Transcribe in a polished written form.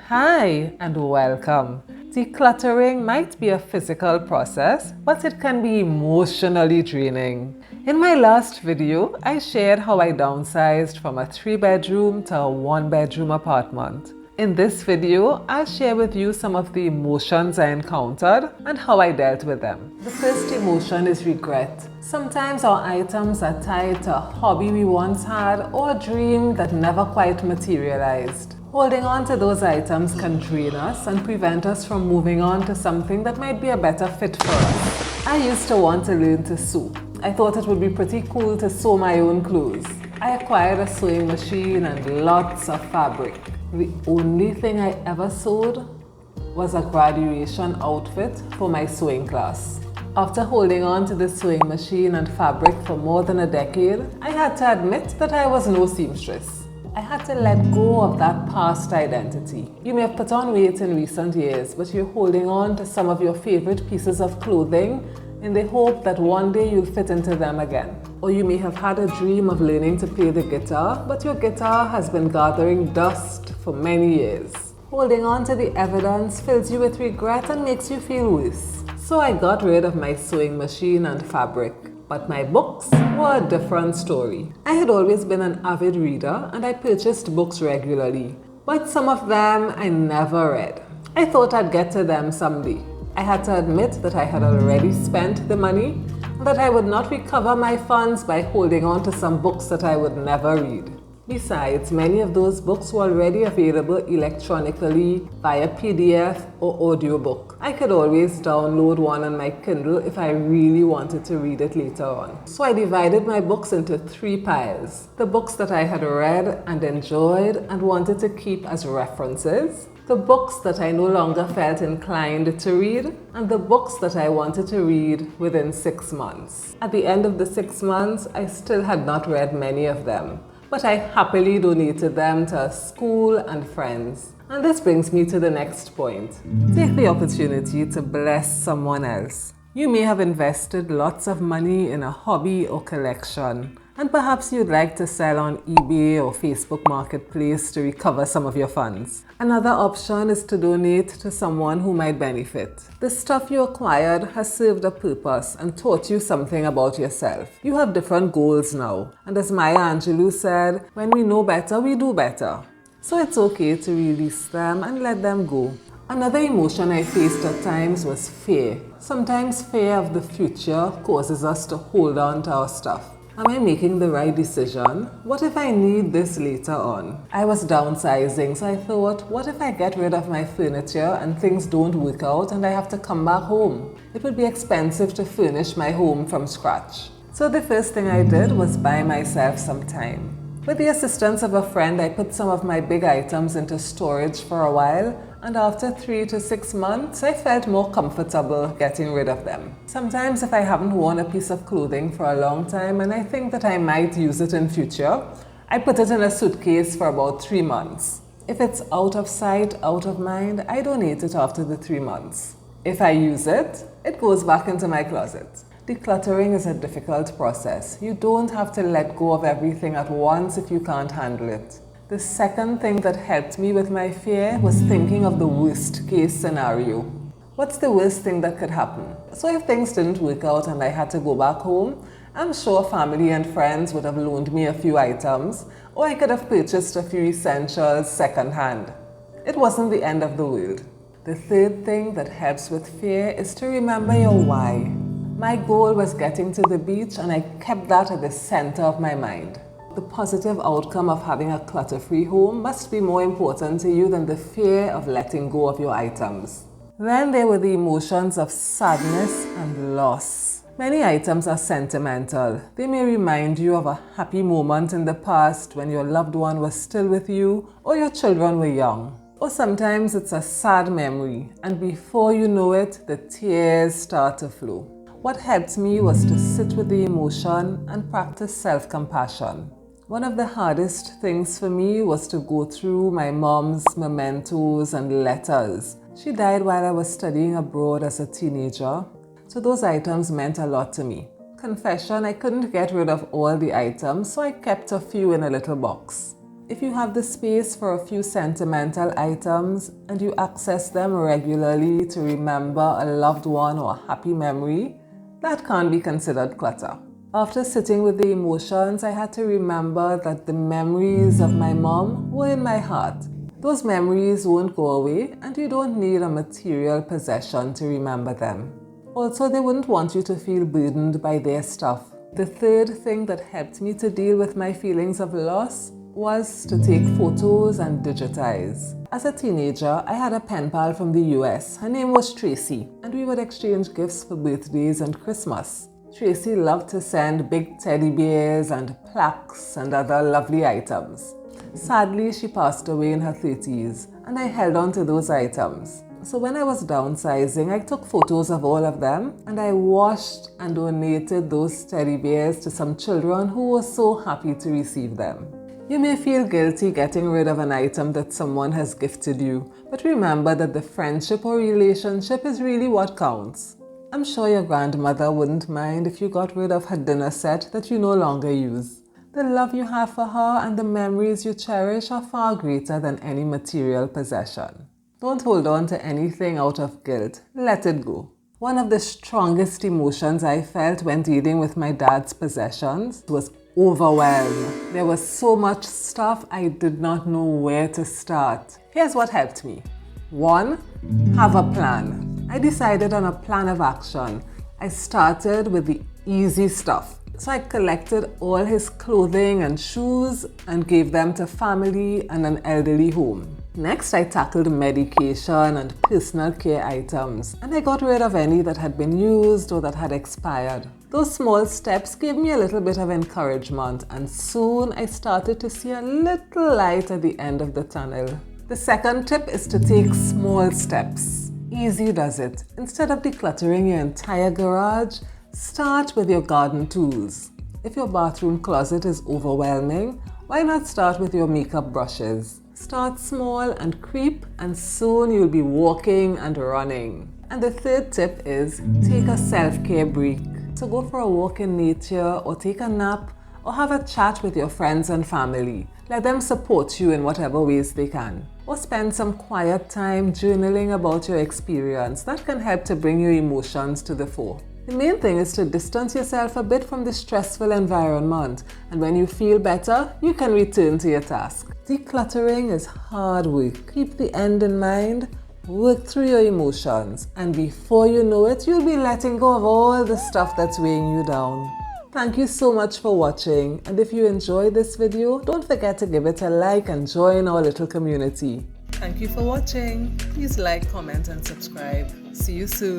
Hi and welcome. Decluttering might be a physical process, but it can be emotionally draining. In my last video, I shared how I downsized from a 3-bedroom to a 1-bedroom apartment. In this video, I'll share with you some of the emotions I encountered and how I dealt with them. The first emotion is regret. Sometimes our items are tied to a hobby we once had or a dream that never quite materialized. Holding on to those items can drain us and prevent us from moving on to something that might be a better fit for us. I used to want to learn to sew. I thought it would be pretty cool to sew my own clothes. I acquired a sewing machine and lots of fabric. The only thing I ever sewed was a graduation outfit for my sewing class. After holding on to the sewing machine and fabric for more than a decade, I had to admit that I was no seamstress. I had to let go of that past identity. You may have put on weight in recent years, but you're holding on to some of your favorite pieces of clothing in the hope that one day you'll fit into them again. Or you may have had a dream of learning to play the guitar, but your guitar has been gathering dust for many years. Holding on to the evidence fills you with regret and makes you feel worse. So I got rid of my sewing machine and fabric. But my books were a different story. I had always been an avid reader and I purchased books regularly. But some of them I never read. I thought I'd get to them someday. I had to admit that I had already spent the money and that I would not recover my funds by holding on to some books that I would never read. Besides, many of those books were already available electronically via PDF or audiobook. I could always download one on my Kindle if I really wanted to read it later on. So I divided my books into 3 piles. The books that I had read and enjoyed and wanted to keep as references, the books that I no longer felt inclined to read, and the books that I wanted to read within 6 months. At the end of the 6 months, I still had not read many of them, but I happily donated them to school and friends. And this brings me to the next point. Take the opportunity to bless someone else. You may have invested lots of money in a hobby or collection, and perhaps you'd like to sell on eBay or Facebook Marketplace to recover some of your funds. Another option is to donate to someone who might benefit. The stuff you acquired has served a purpose and taught you something about yourself. You have different goals now, and as Maya Angelou said, when we know better, we do better. So it's okay to release them and let them go. Another emotion I faced at times was fear. Sometimes fear of the future causes us to hold on to our stuff. Am I making the right decision? What if I need this later on? I was downsizing, so I thought, what if I get rid of my furniture and things don't work out and I have to come back home? It would be expensive to furnish my home from scratch. So the first thing I did was buy myself some time. With the assistance of a friend, I put some of my big items into storage for a while, and after 3 to 6 months, I felt more comfortable getting rid of them. Sometimes if I haven't worn a piece of clothing for a long time and I think that I might use it in future, I put it in a suitcase for about 3 months. If it's out of sight, out of mind, I donate it after the 3 months. If I use it, it goes back into my closet. Decluttering is a difficult process. You don't have to let go of everything at once if you can't handle it. The second thing that helped me with my fear was thinking of the worst case scenario. What's the worst thing that could happen? So if things didn't work out and I had to go back home, I'm sure family and friends would have loaned me a few items, or I could have purchased a few essentials secondhand. It wasn't the end of the world. The third thing that helps with fear is to remember your why. My goal was getting to the beach and I kept that at the center of my mind. The positive outcome of having a clutter-free home must be more important to you than the fear of letting go of your items. Then there were the emotions of sadness and loss. Many items are sentimental. They may remind you of a happy moment in the past when your loved one was still with you or your children were young. Or sometimes it's a sad memory, and before you know it, the tears start to flow. What helped me was to sit with the emotion and practice self-compassion. One of the hardest things for me was to go through my mom's mementos and letters. She died while I was studying abroad as a teenager, so those items meant a lot to me. Confession, I couldn't get rid of all the items, so I kept a few in a little box. If you have the space for a few sentimental items and you access them regularly to remember a loved one or a happy memory, that can't be considered clutter. After sitting with the emotions, I had to remember that the memories of my mom were in my heart. Those memories won't go away, and you don't need a material possession to remember them. Also, they wouldn't want you to feel burdened by their stuff. The third thing that helped me to deal with my feelings of loss was to take photos and digitize. As a teenager, I had a pen pal from the US. Her name was Tracy, and we would exchange gifts for birthdays and Christmas. Tracy loved to send big teddy bears and plaques and other lovely items. Sadly, she passed away in her 30s, and I held on to those items. So when I was downsizing, I took photos of all of them, and I washed and donated those teddy bears to some children who were so happy to receive them. You may feel guilty getting rid of an item that someone has gifted you, but remember that the friendship or relationship is really what counts. I'm sure your grandmother wouldn't mind if you got rid of her dinner set that you no longer use. The love you have for her and the memories you cherish are far greater than any material possession. Don't hold on to anything out of guilt. Let it go. One of the strongest emotions I felt when dealing with my dad's possessions was overwhelm. There was so much stuff I did not know where to start. Here's what helped me. 1. Have a plan. I decided on a plan of action. I started with the easy stuff. So I collected all his clothing and shoes and gave them to family and an elderly home. Next, I tackled medication and personal care items, and I got rid of any that had been used or that had expired. Those small steps gave me a little bit of encouragement, and soon I started to see a little light at the end of the tunnel. The second tip is to take small steps. Easy does it. Instead of decluttering your entire garage, start with your garden tools. If your bathroom closet is overwhelming, why not start with your makeup brushes? Start small and creep, and soon you'll be walking and running. And the third tip is take a self-care break. So go for a walk in nature, or take a nap, or have a chat with your friends and family. Let them support you in whatever ways they can. Or spend some quiet time journaling about your experience. That can help to bring your emotions to the fore. The main thing is to distance yourself a bit from the stressful environment, and when you feel better, you can return to your task. Decluttering is hard work. Keep the end in mind, work through your emotions, and before you know it, you'll be letting go of all the stuff that's weighing you down. Thank you so much for watching, and if you enjoyed this video, don't forget to give it a like and join our little community. Thank you for watching. Please like, comment, and subscribe. See you soon.